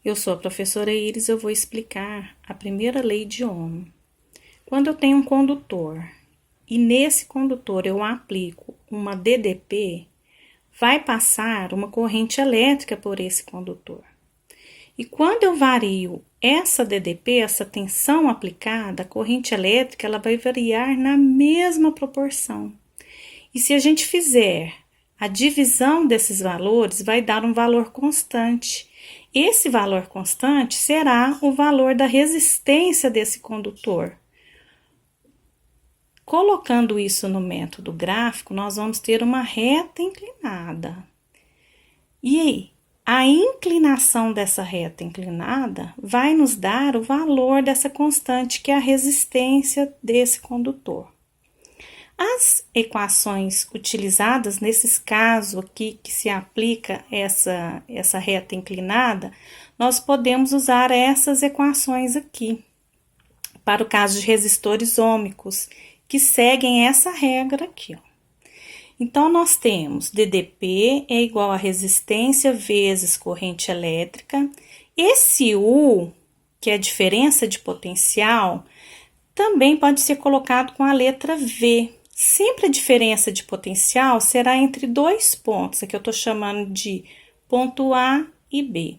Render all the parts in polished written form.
Eu sou a professora Iris, eu vou explicar a primeira lei de Ohm. Quando eu tenho um condutor e nesse condutor eu aplico uma DDP, vai passar uma corrente elétrica por esse condutor. E quando eu vario essa DDP, essa tensão aplicada, a corrente elétrica ela vai variar na mesma proporção. E se a gente fizer a divisão desses valores, vai dar um valor constante. Esse valor constante será o valor da resistência desse condutor. Colocando isso no método gráfico, nós vamos ter uma reta inclinada. E aí, a inclinação dessa reta inclinada vai nos dar o valor dessa constante, que é a resistência desse condutor. As equações utilizadas nesses casos aqui que se aplica essa reta inclinada, nós podemos usar essas equações aqui para o caso de resistores ôhmicos que seguem essa regra aqui, ó. Então, nós temos DDP é igual a resistência vezes corrente elétrica. Esse U, que é a diferença de potencial, também pode ser colocado com a letra V. Sempre a diferença de potencial será entre dois pontos. Aqui eu estou chamando de ponto A e B.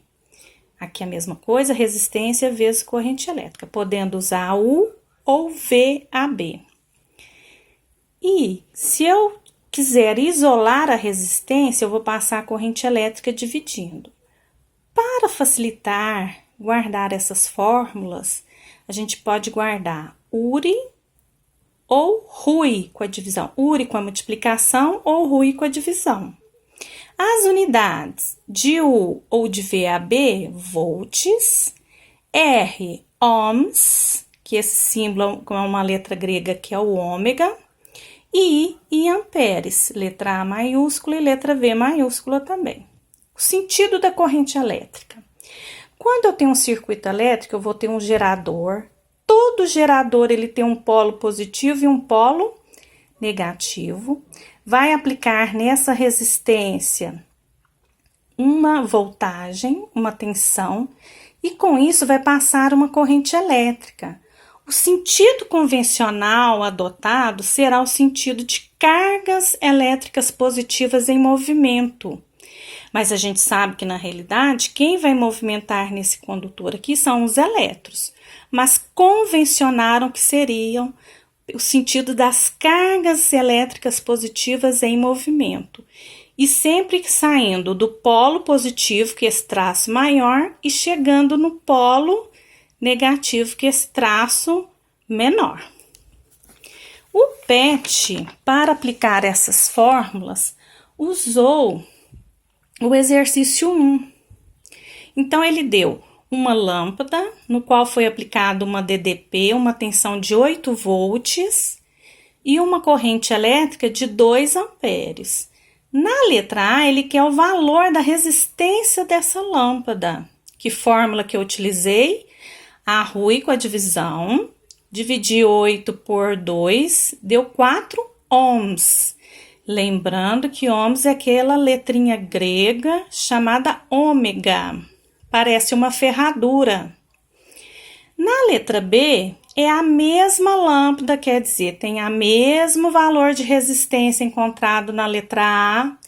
Aqui a mesma coisa, resistência vezes corrente elétrica, podendo usar U ou VAB. E se eu quiser isolar a resistência, eu vou passar a corrente elétrica dividindo. Para facilitar guardar essas fórmulas, a gente pode guardar URI ou RUI com a divisão. URI com a multiplicação ou RUI com a divisão. As unidades de U ou de VAB, volts, R, ohms, que esse símbolo é uma letra grega que é o ômega, e em amperes, letra A maiúscula e letra V maiúscula também. O sentido da corrente elétrica. Quando eu tenho um circuito elétrico, eu vou ter um gerador. Todo gerador ele tem um polo positivo e um polo negativo. Vai aplicar nessa resistência uma voltagem, uma tensão, e com isso vai passar uma corrente elétrica. O sentido convencional adotado será o sentido de cargas elétricas positivas em movimento. Mas a gente sabe que, na realidade, quem vai movimentar nesse condutor aqui são os elétrons. Mas convencionaram que seriam o sentido das cargas elétricas positivas em movimento. E sempre saindo do polo positivo, que é esse traço maior, e chegando no polo negativo, que é esse traço menor. O PET, para aplicar essas fórmulas, usou o exercício 1. Então, ele deu uma lâmpada, no qual foi aplicada uma DDP, uma tensão de 8 volts, e uma corrente elétrica de 2 amperes. Na letra A, ele quer o valor da resistência dessa lâmpada. Que fórmula que eu utilizei? A RUI com a divisão, dividi 8 por 2, deu 4 ohms. Lembrando que ohms é aquela letrinha grega chamada ômega, parece uma ferradura. Na letra B, é a mesma lâmpada, quer dizer, tem o mesmo valor de resistência encontrado na letra A,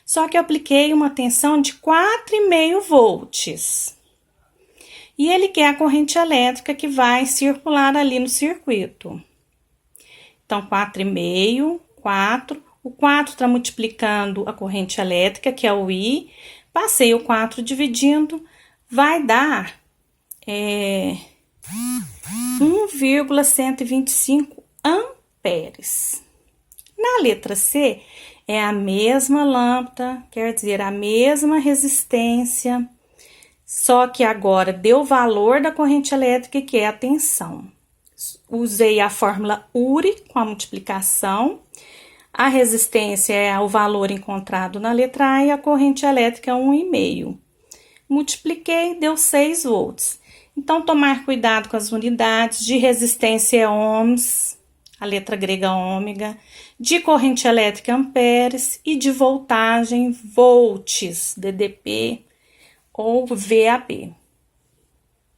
só que eu apliquei uma tensão de 4,5 volts. E ele quer a corrente elétrica que vai circular ali no circuito. Então, 4,5, 4. O 4 está multiplicando a corrente elétrica, que é o I. Passei o 4 dividindo, vai dar 1,125 amperes. Na letra C, é a mesma lâmpada, quer dizer, a mesma resistência, só que agora deu o valor da corrente elétrica, que é a tensão. Usei a fórmula URI com a multiplicação. A resistência é o valor encontrado na letra A e a corrente elétrica é 1,5. Multipliquei, deu 6 volts. Então, tomar cuidado com as unidades de resistência ohms, a letra grega ômega, de corrente elétrica amperes e de voltagem volts, DDP ou VAB.